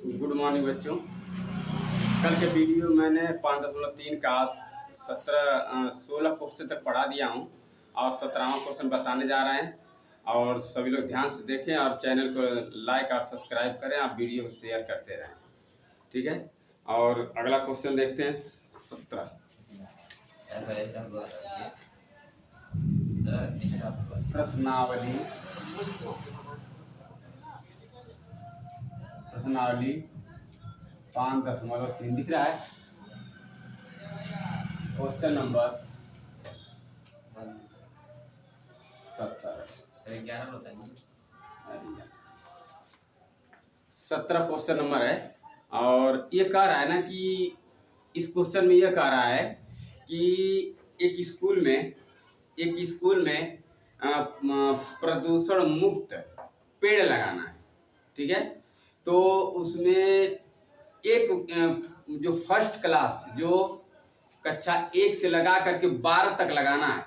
Good morning बच्चों। कल के वीडियो मैंने 5.3 का 16 क्वेश्चन तक पढ़ा दिया हूँ और 17वां क्वेश्चन बताने जा रहे हैं। और सभी लोग ध्यान से देखें और चैनल को लाइक और सब्सक्राइब करें, आप वीडियो को शेयर करते रहें, ठीक है। और अगला क्वेश्चन देखते हैं 17। प्रश्नावली 5.3 दिख रहा है। क्वेश्चन नंबर 17 क्वेश्चन नंबर है। और ये कह रहा है ना कि इस क्वेश्चन में ये कह रहा है कि एक स्कूल में प्रदूषण मुक्त पेड़ लगाना है, ठीक है। तो उसमें एक जो फर्स्ट क्लास जो कक्षा 1 से लगा करके 12 तक लगाना है,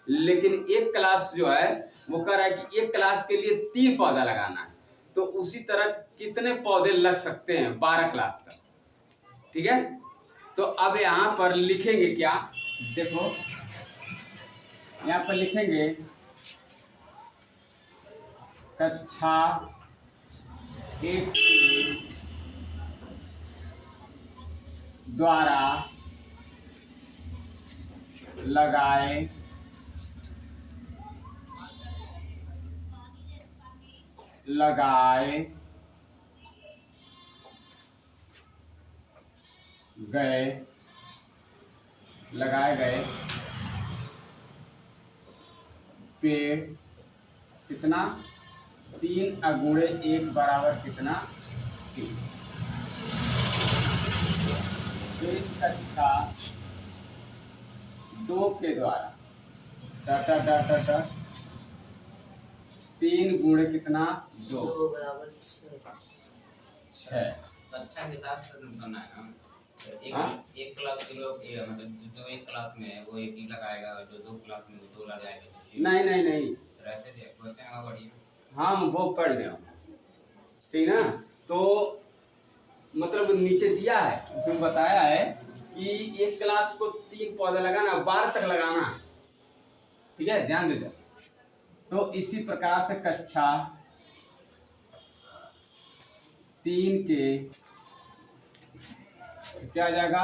लेकिन एक क्लास जो है वो कह रहा है कि एक क्लास के लिए 3 पौधा लगाना है। तो उसी तरह कितने पौधे लग सकते हैं 12 क्लास तक, ठीक है। तो अब यहाँ पर लिखेंगे क्या, देखो यहाँ पर लिखेंगे कक्षा 1 द्वारा लगाए गए पेड़ कितना 3 अगुणे 1 बराबर कितना 3। एक कक्षा 2 के द्वारा 3 गुणे कितना 2 बराबर 6। कक्षा के साथ करना है ना। एक क्लास के लोग मतलब जो एक क्लास में है वो एक ही लगाएगा और जो 2 क्लास में वो 2 लगाएगा। नहीं ऐसे दे क्वेश्चन है बढ़िया। हाँ वो पढ़ गया, ठीक ना। तो मतलब नीचे दिया है, उसमें बताया है कि एक क्लास को 3 पौधा लगाना, 12 तक लगाना है, ठीक है, ध्यान दे दो। तो इसी प्रकार से कक्षा 3 के क्या आ जाएगा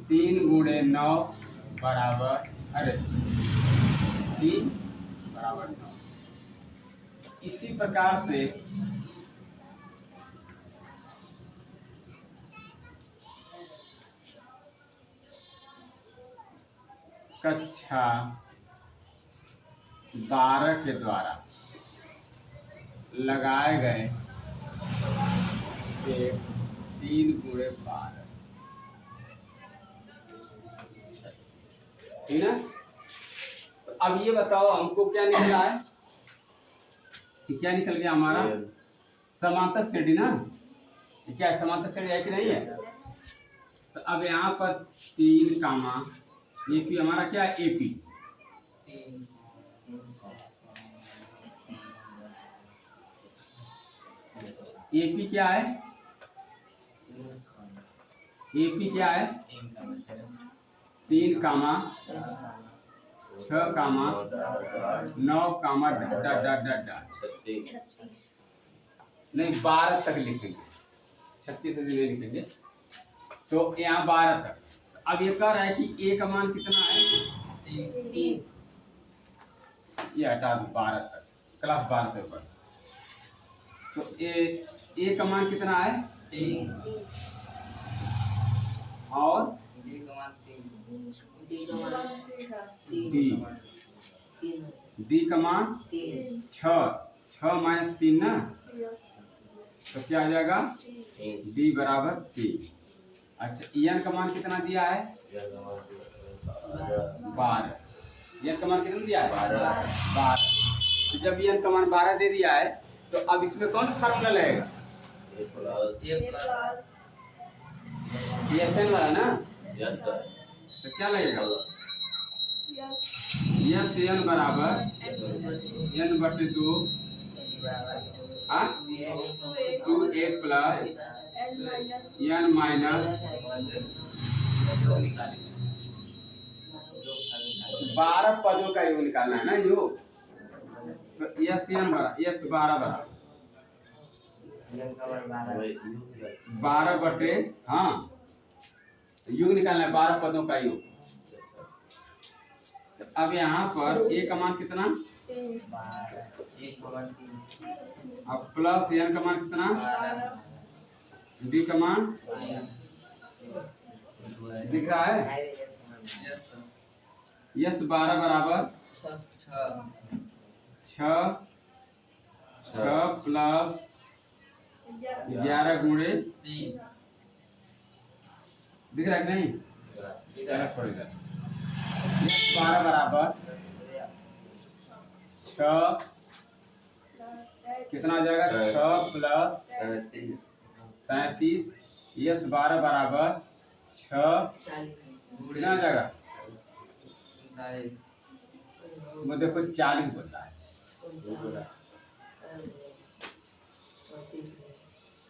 3 गुणे 9 बराबर 3 बराबर 9। इसी प्रकार से कक्षा 12 के द्वारा लगाए गए 3 गुणे 12, ठीक है। तो अब ये बताओ हमको क्या निकला है, क्या निकल गया हमारा समांतर श्रेणी ना। क्या है, समांतर श्रेणी है कि नहीं है। तो अब यहाँ पर 3 कामा एपी हमारा क्या है, एपी एपी क्या है, एपी क्या है 3 कामा 6 कामा 9 कामा नहीं 12 तक लिखेंगे, 36 से नहीं लिखेंगे। तो यहाँ 12 तक। अब ये कह रहा है कि ए का मान कितना है 3, ये हटा दो 12 तक, क्लास 12 तक बस। तो ए का मान कितना है 3 और डी का मान 3, डी का मान 6 माइनस 3 ना, तो क्या आ जाएगा डी बराबर 3। अच्छा एन का मान कितना दिया है 12, एन का मान कितना दिया है 12। तो जब एन का मान 12 दे दिया है तो अब इसमें कौन सा फार्मूला लगेगा, एन वाला ना। तो क्या लगेगा यस एन बराबर n/2 हाँ 2a प्लस n माइनस 12 पदों का योग निकालना है ना योग। तो यस n बरा यस 12 बरा 12 बटे हाँ योग निकालना है 12 पदों का योग। अब यहाँ पर a का मान कितना अब प्लस n का मान कितना b का मान दिख रहा है। यस 12 बराबर 6 प्लस 11 गुणे दिख रहा है कि नहीं। चलो छोड़ इधर। यस 12 बराबर 6 कितना आ जाएगा 6 प्लस 33 यस 12 बराबर 6 कितना आ जाएगा वो देखो 40 बोलता है।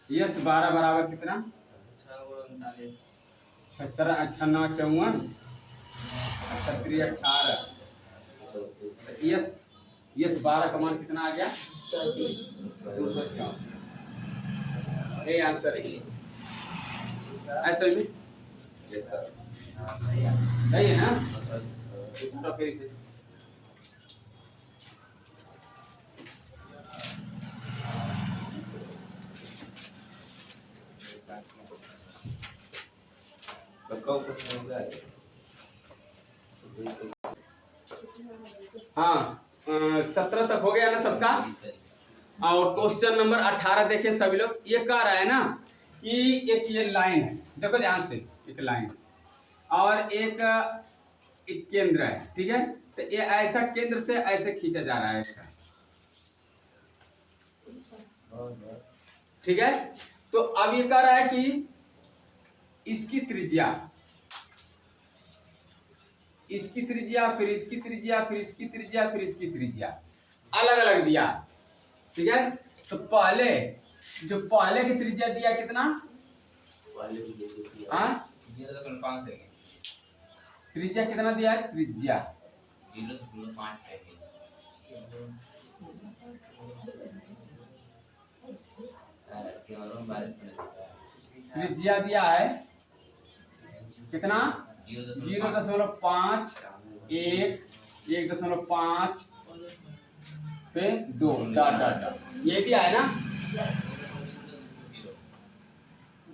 यस 12 बराबर कितना 6 54 36 18 यस 12 का मान कितना आ गया 204। ये आंसर है ऐसे में सही है ना। पूरा फिर से हाँ 17 तक हो गया ना सबका। और क्वेश्चन नंबर 18 देखें सभी लोग। ये कह रहा है ना कि एक ये लाइन है देखो ध्यान से एक लाइन और एक केंद्र है ठीक है। तो ये ऐसा केंद्र से ऐसे खींचा जा रहा है इसका ठीक है। तो अब ये कह रहा है कि इसकी त्रिज्या फिर इसकी त्रिज्या फिर इसकी त्रिज्या फिर इसकी त्रिज्या अलग अलग दिया ठीक है। तो पहले की त्रिज्या दिया कितना हाँ 0.5 सेकंड त्रिज्या कितना दिया है त्रिज्या 0.5 सेकंड त्रिज्या दिया है कितना 0.5 1.5 पे 2 डॉट डॉट डॉट ये भी है ना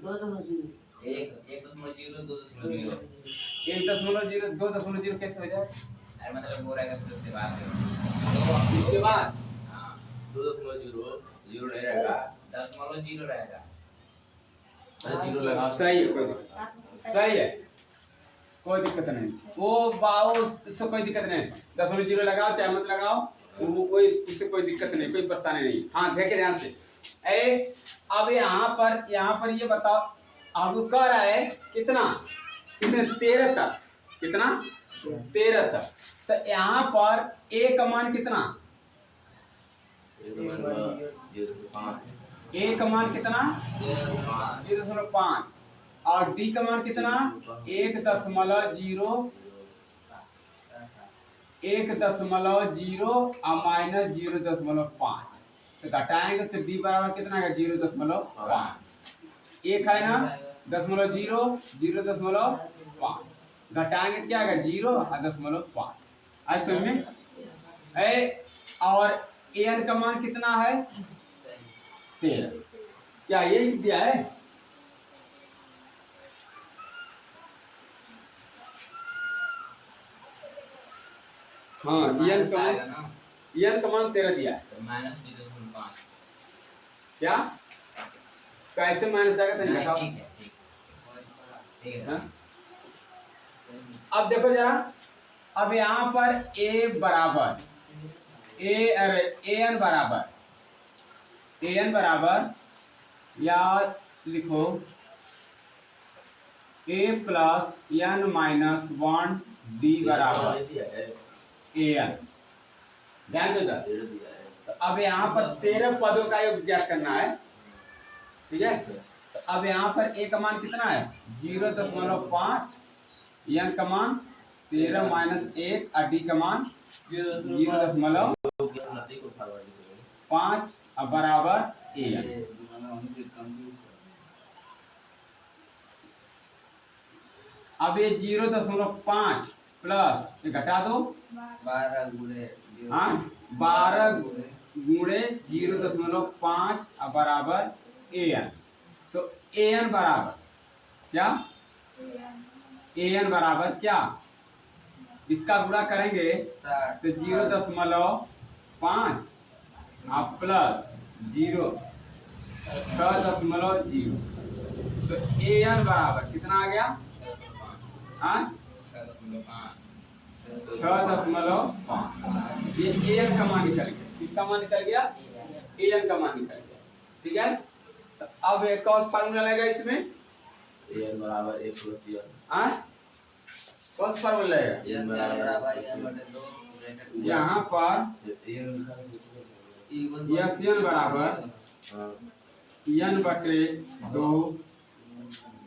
1.0 2.0 कैसे हो जाए अरे मतलब वो रहेगा फिर उसके बाद इसके बाद हाँ 2.0 नहीं रहेगा 0.0 रहेगा 0 लगाओ सही है कोई दिक्कत नहीं वो बाओ उससे कोई दिक्कत नहीं 0.0 लगाओ चाहे मत लगाओ वो कोई उससे कोई दिक्कत नहीं कोई परेशानी नहीं। हाँ देखे ध्यान से अब यहाँ पर ये बताओ अब कह रहा है कितना 13 तक कितना 13 तक। तो यहाँ पर a का मान कितना a का मान कितना 0.5 और d का मान कितना 1.0 और माइनस 0.5 तो घटाएंगे तो d बराबर कितना है 0.5 एक है ना 0.5 घटाएंगे क्या आएगा 0 और 0.5 ऐसे में है। और an का मान कितना है 13 क्या यही दिया है हाँ n का मान 13 दिया है माइनस 0.5 क्या कैसे माइनस आएगा तो बताओ। ठीक है हाँ? अब देखो जरा अब यहाँ पर an बराबर या लिखो a plus n minus 1 d बराबर an ध्यान दो इधर। तो अब यहाँ पर 13 पदों का योग ज्ञात करना है, ठीक है। तो अब यहाँ पर ए का मान कितना है 0.5, एन का मान 13 माइनस 1 और डी का मान 0.5 अब बराबर ए एन। अब ये 0.5 प्लस घटा दो 12 गुणे 0.5 अब बराबर ए एन। तो ए एन बराबर क्या, ए एन बराबर क्या, इसका गुणा करेंगे तो 0.5 आप प्लस 0 6.0, तो ए एन बराबर कितना आ गया 6.5। ये ए एन का मान निकल गया, किसका मान निकल गया, ए एन का मान निकल गया, ठीक है। तो अब एक और फार्मूला लगेगा इसमें, ए एन बराबर 1 प्लस एन, कौन सा फार्मूला लगेगा, यहाँ पर यस एन बराबर एन बटे 2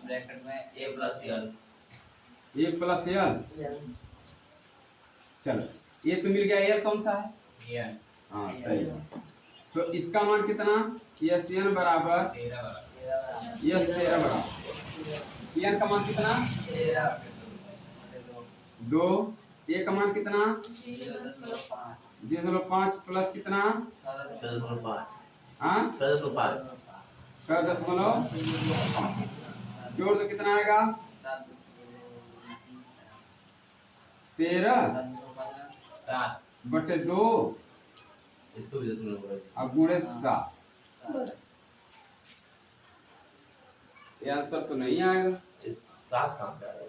ब्रैकेट में ए प्लस एन, ए प्लस एल, चलो ये तो मिल गया, एल कौन सा है, एन, हाँ सही है। तो इसका मान कितना, यस एन बराबर 13 यस 13 बराबर एन का मान कितना 2, ए का मान कितना 0.5 प्लस कितना 6.5 जोड़ दो कितना आएगा 13 बटे 2 इसको भी 10 अब गुणे 7। ये आंसर तो नहीं आएगा, 7 कहाँ पे आएगा,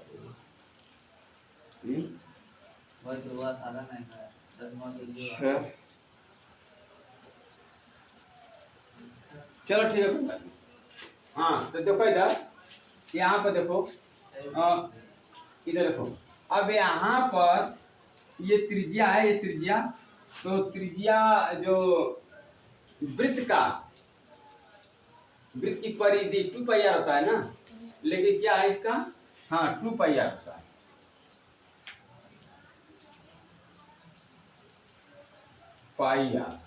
चलो ठीक है। हाँ तो देखो इधर, यहाँ पर देखो, इधर देखो, अब यहाँ पर ये त्रिज्या है, ये त्रिज्या, तो त्रिज्या जो वृत्त की परिधि 2 पाई आर होता है ना, लेकिन क्या है इसका, हाँ 2 पाई आर होता है। पाई आर,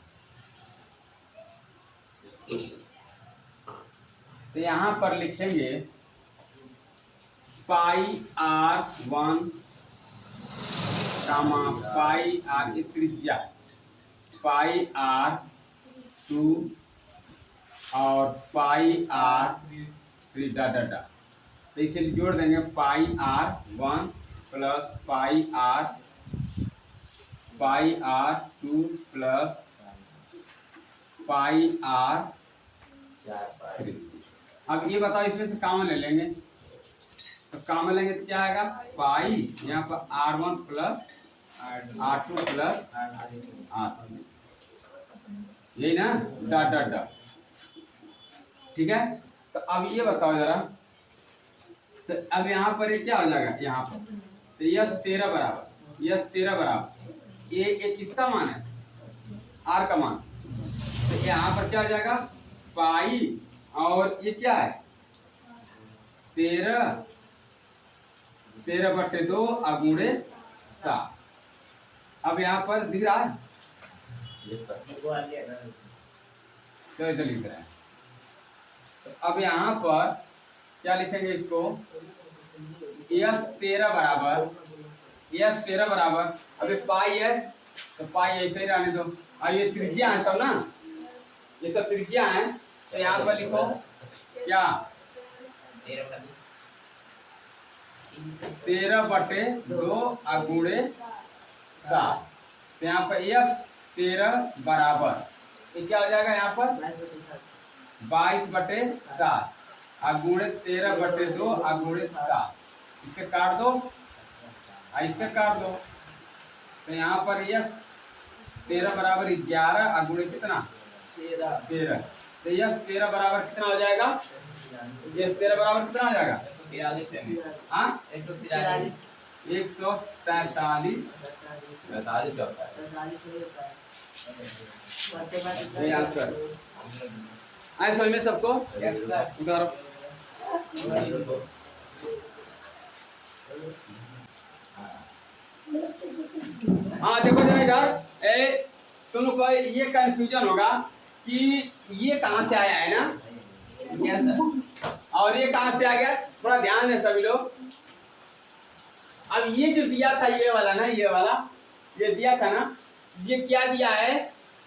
तो यहाँ पर लिखेंगे पाई R1 कामा पाई आर की त्रिज्या, पाई R2 और पाई R3 डा। तो इसे जोड़ देंगे पाई R1 plus pi R2 plus pi R3। अब ये बताओ, इसमें से कॉमन ले लेंगे, तो कॉमन लेंगे तो क्या आएगा पाई, यहाँ पर R1 plus R2 plus R3, यही ना डा, ठीक है। तो अब ये बताओ जरा, तो अब यहाँ पर ये क्या हो जाएगा, यहाँ पर तो यस 13 बराबर ये किसका मान है, आर का मान, तो यहाँ पर क्या हो जाएगा पाई, और ये क्या है 13 बटे 2 गुणे 7। अब यहाँ पर दिख रहा है, तो इधर लिख रहे हैं। तो अब यहाँ पर क्या लिखेंगे इसको, यस 13 बराबर, अभी पाई है तो पाई ऐसे ही रहने दो, और ये त्रिज्या है सब ना, ये सब त्रिज्या है, तो यहाँ पर लिखो क्या 13 बटे 2 गुणे 7। तो यहाँ पर यस 13 बराबर ये क्या हो जाएगा, यहाँ पर 22 बटे 7 गुणे 13 बटे 2 गुणे 7, इसे काट दो, ऐसे काट दो। तो यहाँ पर यस 13 बराबर 11 गुणे कितना 13, तो यस 13 बराबर कितना हो जाएगा, यस 13 बराबर कितना हो जाएगा, हाँ 143 45 होता है, ये आंसर आए समझ में सबको उतारो। हाँ देखो जरा इधर तुम लोग को ये कंफ्यूजन होगा कि ये कहाँ से आया है ना, यस और ये कहाँ से आ गया, थोड़ा ध्यान दें सभी लोग। अब ये जो दिया था ये वाला ना, ये वाला ये दिया था ना, ये क्या दिया है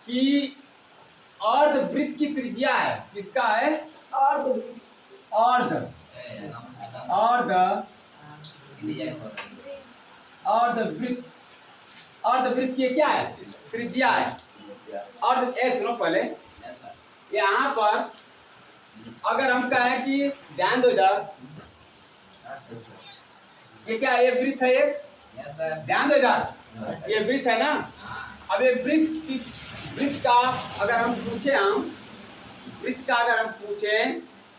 कि अर्धवृत्त की त्रिज्या है, किसका है, अर्ध अर्धवृत्त, अर्धवृत्त की क्या है, त्रिज्या है। अर्ध सुनो पहले, यहाँ पर अगर हम कहें कि ध्यान दो इधर, ये क्या है, ये वृत्त है, ये ध्यान दो इधर, ये वृत्त है ना। अब ये वृत्त का अगर हम पूछे, हम वृत्त का अगर हम पूछे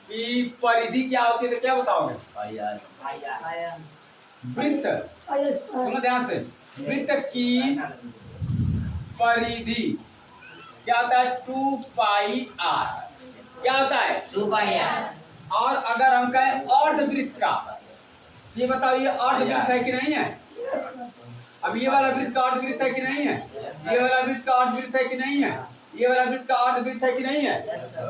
कि परिधि क्या होती है तो क्या बताओगे, वृत्त, सुनो ध्यान से, वृत्त की परिधि क्या होता है, 2 पाई आर, क्या होता है 2 पाई आर। और अगर हम कहें अर्धवृत्त का, ये बताओ ये अर्धवृत्त है कि नहीं है, अब ये वाला वृत्त का अर्धवृत्त है कि नहीं है, ये वाला वृत्त का अर्धवृत्त है कि नहीं है, ये वाला वृत्त का अर्धवृत्त है कि नहीं है,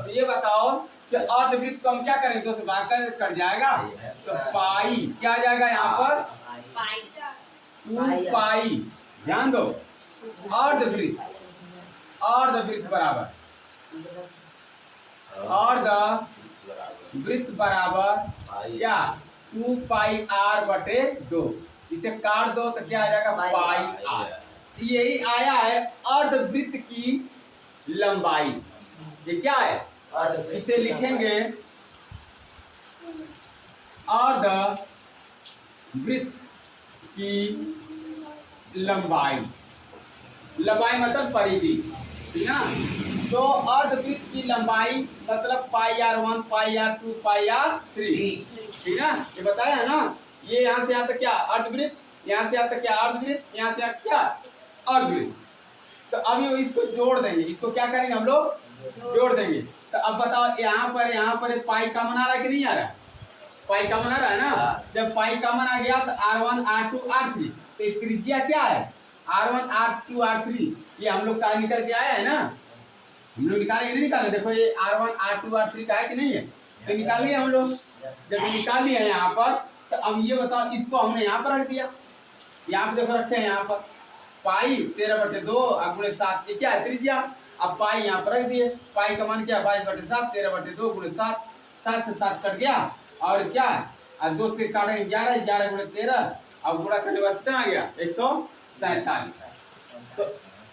तो ये बताओ कि अर्धवृत्त को हम क्या करेंगे, 2 से भाग कर जाएगा तो पाई क्या आ जाएगा यहाँ पर, 2 पाई, ध्यान दो, अर्धवृत्त, अर्धवृत्त बराबर, अर्धवृत्त बराबर क्या, 2 पाई आर बटे 2, इसे काट दो तो क्या आ जाएगा, पाई आर। यही आया है अर्धवृत्त की लंबाई, ये क्या है, इसे लिखेंगे अर्धवृत्त की लंबाई, लंबाई मतलब परिधि, ठीक ना। तो अर्धवृत्त की लंबाई मतलब pi r 1, pi r 2, pi r 3, ठीक ना, ये बताया है ना। ये यहाँ से यहाँ तक क्या अर्धवृत्त, यहाँ से यहाँ तक क्या अर्धवृत्त, यहाँ से यहाँ क्या अर्धवृत्त। तो अभी इसको जोड़ देंगे, इसको क्या करेंगे हम लोग, जोड़ देंगे। तो अब बताओ यहाँ पर पाई कॉमन आ रहा है कि नहीं आ रहा है, पाई कॉमन आ रहा है ना। जब पाई कॉमन आ गया तो R1 R2 R3, तो इस त्रिज्या क्या है, R1 R2 R3, ये हम लोग का निकल के आया है ना, हम लोग निकाले नहीं निकाले, देखो ये R1 R2 R3 का है कि नहीं है, तो निकाल लिया हम लोग। जब निकाल लिया यहाँ पर, तो अब ये बताओ इसको हमने यहाँ पर रख दिया, यहाँ पे देखो रखे हैं यहाँ पर पाई 13/2 और गुणे 7, ये क्या है त्रिज्या। अब पाई यहाँ पर रख दिए, पाई का मान क्या 22/7, 13/2 गुणे 7, 7 से 7 कट गया और क्या है 2 से काटेंगे 11, 11 गुणे 13, अब गुणा करने के बाद कितना आ गया 143। तो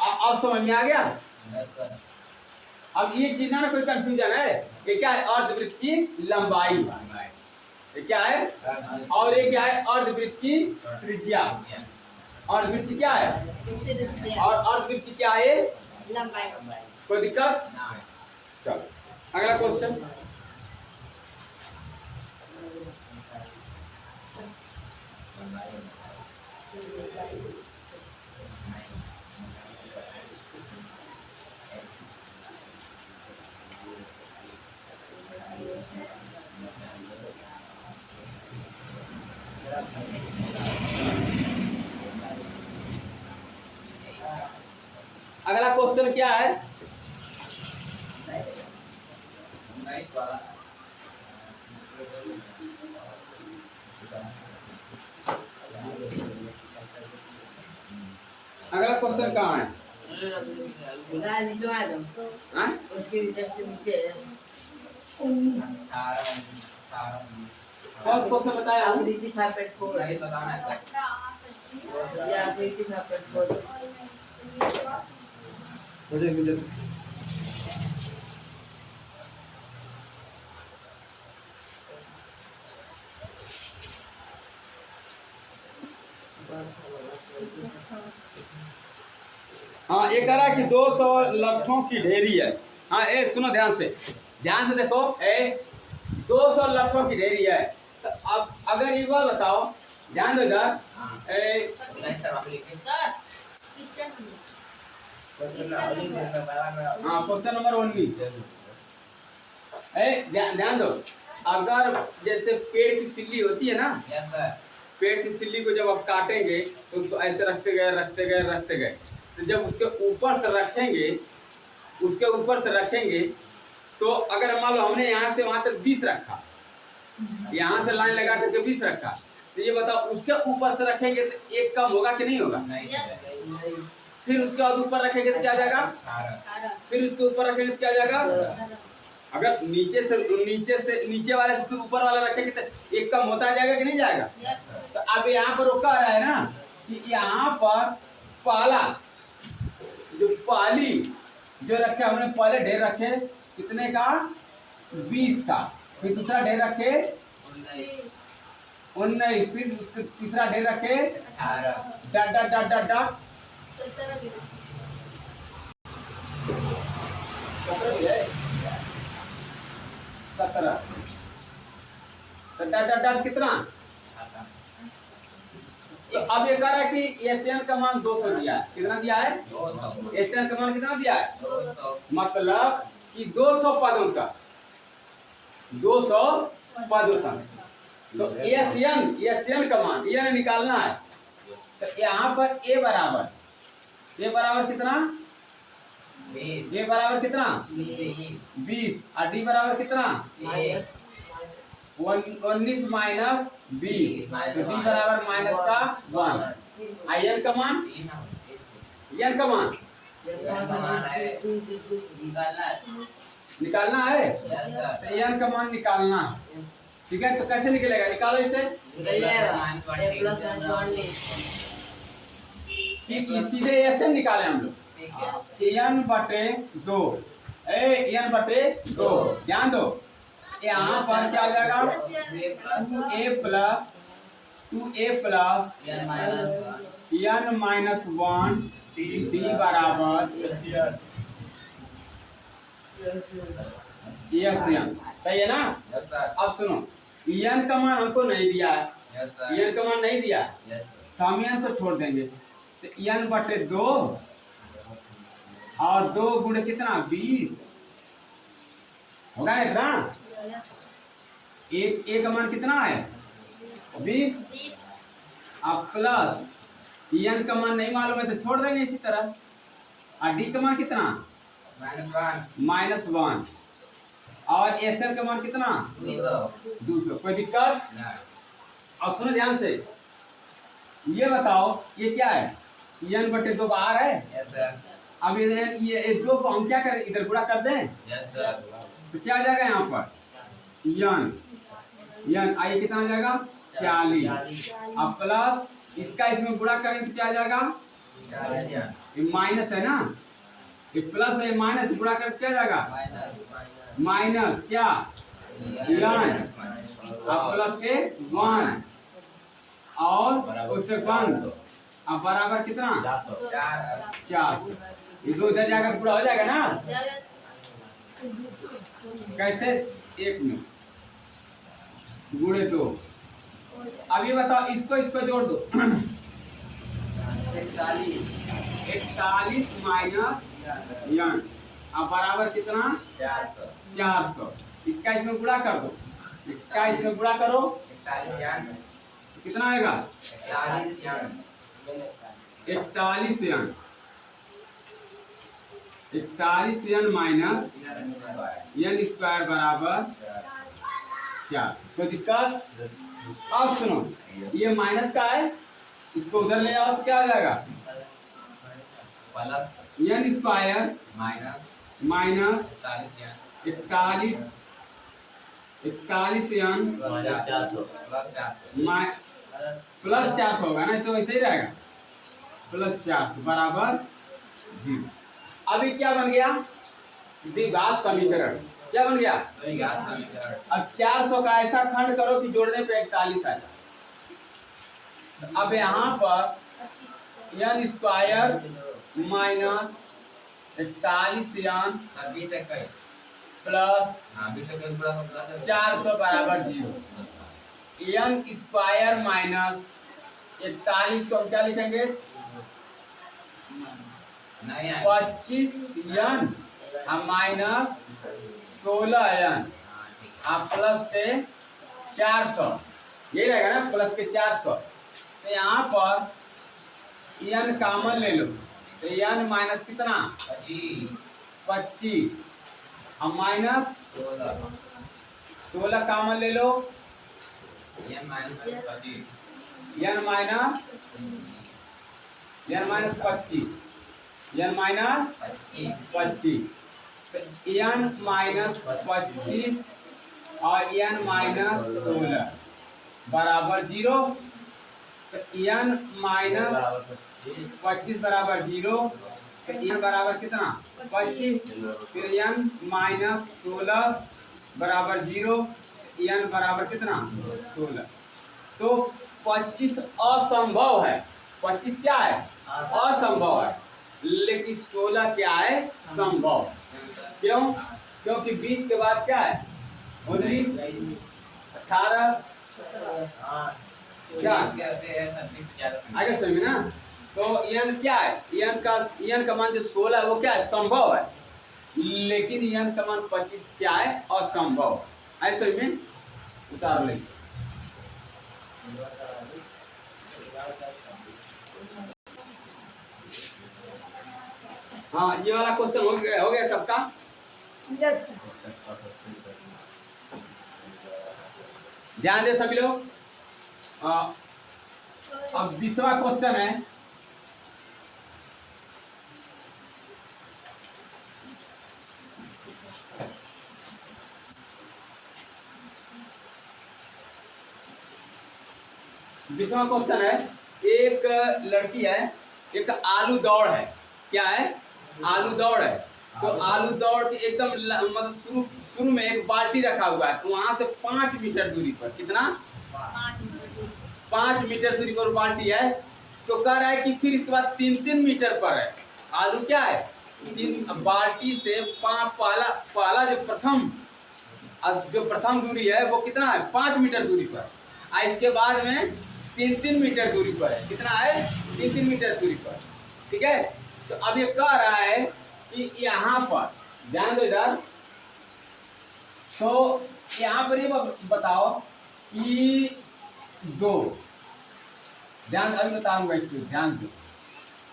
अब समझ में आ गया। अब ये चीज ना कोई कंफ्यूजन है, ये क्या है अर्धवृत्त की लंबाई, ये क्या है, और ये क्या है अर्धवृत्त की त्रिज्या, अर्धवृत्त की क्या है, और अर्धवृत्त की क्या है लंबाई, कोई दिक्कत। चलो अगला क्वेश्चन, अगला क्वेश्चन क्या है, अगला क्वेश्चन कहाँ है, फर्स्ट क्वेश्चन बताया मुझे हाँ ये कह रहा है कि 200 लट्ठों की ढेरी है। हाँ ए सुनो ध्यान से देखो 200 लट्ठों की ढेरी है। तो अब अगर एक बार बताओ, ध्यान दो इधर, हाँ क्वेश्चन नंबर 19। ध्यान दो, अगर जैसे पेड़ की सिल्ली होती है ना, यस सर। पेड़ की सिल्ली को जब आप काटेंगे तो उसको ऐसे रखते गए रखते गए रखते गए, तो जब उसके ऊपर से रखेंगे, उसके ऊपर से रखेंगे, तो अगर मान लो हमने यहाँ से वहां तक 20 रखा, यहाँ से लाइन लगा करके 20 रखा, तो ये बताओ उसके ऊपर से रखेंगे तो एक कम होगा कि नहीं होगा? नहीं। फिर उसके बाद ऊपर रखेंगे तो क्या आ जाएगा? 18। फिर उसके ऊपर रखेंगे तो क्या आ जाएगा? अगर नीचे वाले से फिर ऊपर वाला रखेंगे तो एक कम होता जाएगा कि नहीं जाएगा? तो अब यहाँ पर वो कह रहा है ना कि यहाँ पर पहला जो पहली जो रखे हमने, पहले ढेर रखे कितने का? 20 का। फिर दूसरा ढेर रखे 19, फिर उसके तीसरा ढेर रखे 18। डट डट डट डट डट 17। तो डट डट डट कितना? तो अब ये कह रहा है कि एशियन का मान 200 दिया है। कितना दिया है? 200। एशियन का मान कितना दिया है? 200। मतलब कि 200 पदों का, 200 पदों का। तो एशियन का मान ये निकालना है। तो यहाँ पर ए बराबर कितना? ए बराबर कितना? 20। और डी बराबर कितना? 19 माइनस 20। तो डी बराबर माइनस का 1। एन का मान, एन का मान निकालना है। तो एन का मान निकालना है, ठीक है। तो कैसे निकलेगा? निकालो इसे। सीधे ऐसे निकाले हम लोग, एन बटे 2। एन बटे 2, ध्यान दो, यहाँ पर क्या आ जाएगा? 2a plus n minus 1 d बराबर एन। सही है ना? अब सुनो, एन का मान हमको नहीं दिया है, एन का मान नहीं दिया है, तो हम एन को छोड़ देंगे। तो एन बटे 2 और 2 गुणे कितना? 20 होगा इतना। एक का मान कितना है? 20। अब प्लस एन का मान नहीं मालूम है तो छोड़ देंगे इसी तरह। और डी का मान कितना? -1। और एस एल का मान कितना? 200। कोई दिक्कत? अब सुनो ध्यान से, ये बताओ ये क्या है? एन बटे 2 बाहर है। अब ये 2 को हम क्या करें? इधर गुणा कर दें। तो क्या आ जाएगा यहाँ पर? एन आई कितना आ जाएगा? 40। अब प्लस इसका इसमें गुणा करें तो क्या आ जाएगा? ये माइनस है ना, ये प्लस है, माइनस गुणा कर क्या जाएगा? माइनस क्या? एन। अब प्लस के 1 और उसके 1। अब बराबर कितना? 4। ये 2 इधर जाकर पूरा हो जाएगा ना? कैसे? 1 में गुणे 2। अब ये बताओ, इसको जोड़ दो। 41 माइनस एन। अब बराबर कितना? 400। इसका इसमें गुणा कर दो, इसका इसमें गुणा करो, कितना आएगा? 41 n. 41 n minus n square बराबर 4। कोई दिक्कत? अब सुनो, ये माइनस का है, इसको उधर ले आओ तो क्या आ जाएगा? N square minus 41 n plus 400 होगा ना, तो ऐसे ही रहेगा, प्लस 400 बराबर 0। अभी क्या बन गया? द्विघात समीकरण। क्या बन गया? अब 400 का ऐसा खंड करो कि जोड़ने पे 41 आए। तो अब यहाँ पर n square minus 41 n plus 400 बराबर 0। एन स्क्वायर माइनस 41 को हम क्या लिखेंगे? नहीं आएगा। 25n माइनस 16n हाँ ठीक है। प्लस के 400, यही रहेगा ना, प्लस के 400। तो यहाँ पर n कॉमन ले लो, तो n माइनस कितना 25 माइनस 16 कॉमन ले लो, n minus 25 n minus 25 n minus 25, तो n माइनस 25 और n माइनस 16 बराबर 0। तो n माइनस 25 बराबर 0, तो n बराबर कितना 25, फिर n माइनस 16 बराबर 0, n बराबर कितना 16। तो 25 असंभव है, 25 क्या है असंभव है, लेकिन 16 क्या है संभव। क्यों? क्योंकि 20 के बाद क्या है 19 18 क्या आगे समझे ना। तो n क्या है, n का मान जो 16 है वो क्या है संभव है, लेकिन n का मान 25 क्या है असंभव। ऐसे में उतार ले। हाँ, ये वाला क्वेश्चन हो गया सबका। यस ध्यान दे सभी लोग। अब 20वां क्वेश्चन है, एक लड़की है, एक आलू दौड़ है, क्या है आलू दौड़ है। तो आलू दौड़ के एकदम मतलब शुरू में एक बाल्टी रखा हुआ है, वहां से 5 मीटर दूरी पर, कितना 5 मीटर दूरी पर बाल्टी है। तो कह रहा है कि फिर इसके बाद 3-3 मीटर पर है आलू, क्या है बाल्टी से पहला जो प्रथम दूरी है वो कितना है 5 मीटर दूरी पर, और इसके बाद में 3-3 मीटर दूरी पर है, कितना है 3-3 मीटर दूरी पर। ठीक है, तो अब ये कह रहा है कि यहाँ पर ध्यान दो इधर, तो यहाँ पर ये बताओ कि 2, ध्यान अभी बताऊंगा इसको, ध्यान दो।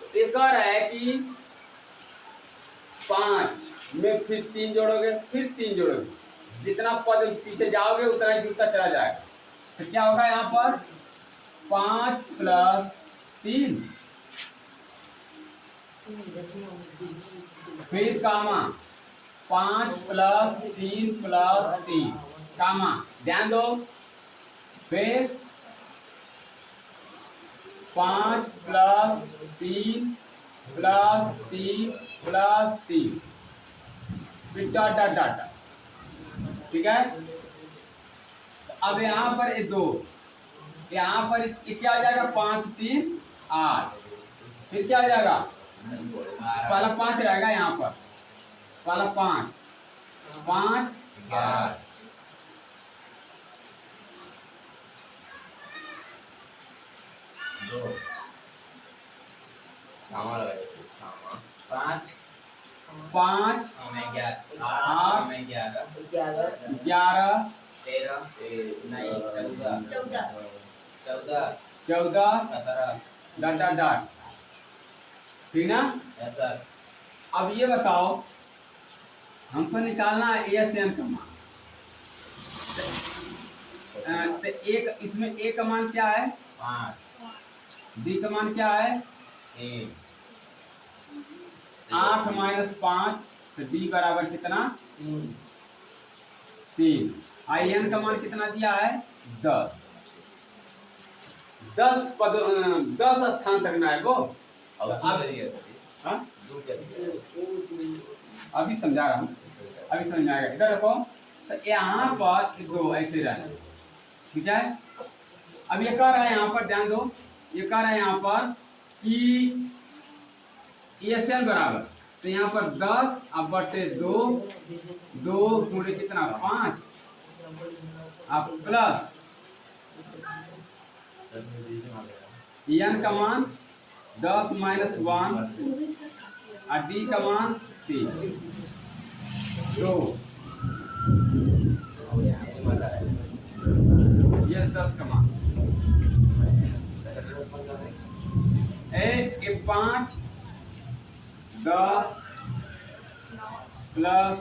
तो ये कह रहा है कि 5 में फिर 3 जोड़ोगे, फिर 3 जोड़ोगे, जितना पद पीछे जाओगे उतना ही जुड़ता चला जाएगा। तो क्या होगा यहाँ पर 5 + 3, फिर कामा 5 + 3 + 3 कामा, ध्यान दो, फिर 5 + 3 + 3 + 3, फिर डॉट डॉट डॉट। ठीक है, अब यहाँ पर ये 2, यहाँ पर ये क्या हो जाएगा 5 3 8, फिर क्या हो जाएगा पहला 5 रहेगा, यहाँ पर पहला 5 5 5 8 11 14 डॉट डॉट डॉट। ठीक ना। अब ये बताओ, हमको निकालना है ASN का मान। तो एक इसमें A का मान क्या है 5, B का मान क्या है 8 - 5, तो D बराबर कितना 3। IN का मान कितना दिया है 10। 10 स्थान तक ना है वो। हाँ? अभी समझा रहा हूँ, अभी समझ में आएगा। इधर देखो, तो यहाँ पर 2 ऐसे रहना, ठीक है। अब ये कह रहा है यहाँ पर, ध्यान दो, ये कह रहा है यहाँ पर कि ASN बराबर, तो यहाँ पर 10/2, 2 गुणे कितना 5, अब प्लस n का मान 10 - 1, और डी का मान 3। 2 ये 10 का मान ए 5 10 प्लस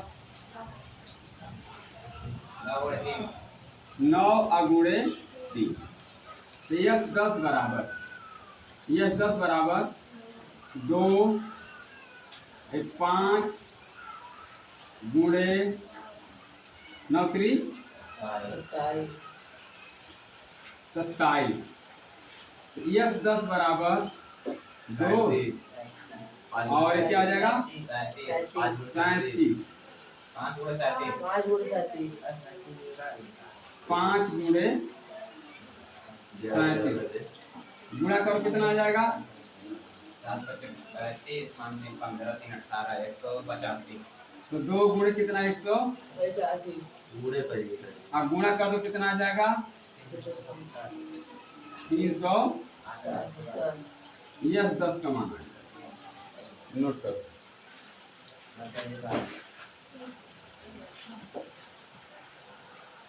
9 अगुणे 3। तो यह 10 बराबर 2 5 गुणे 9 3 27। तो यह 10 बराबर 2 और ये क्या हो जाएगा 37। 5 गुणे 37 गुणा करो कितना आ जाएगा 15 तो 2 गुणे कितना 100 और गुणा कर दो कितना आ जाएगा 300। यह 10 का मान है। नोट करो।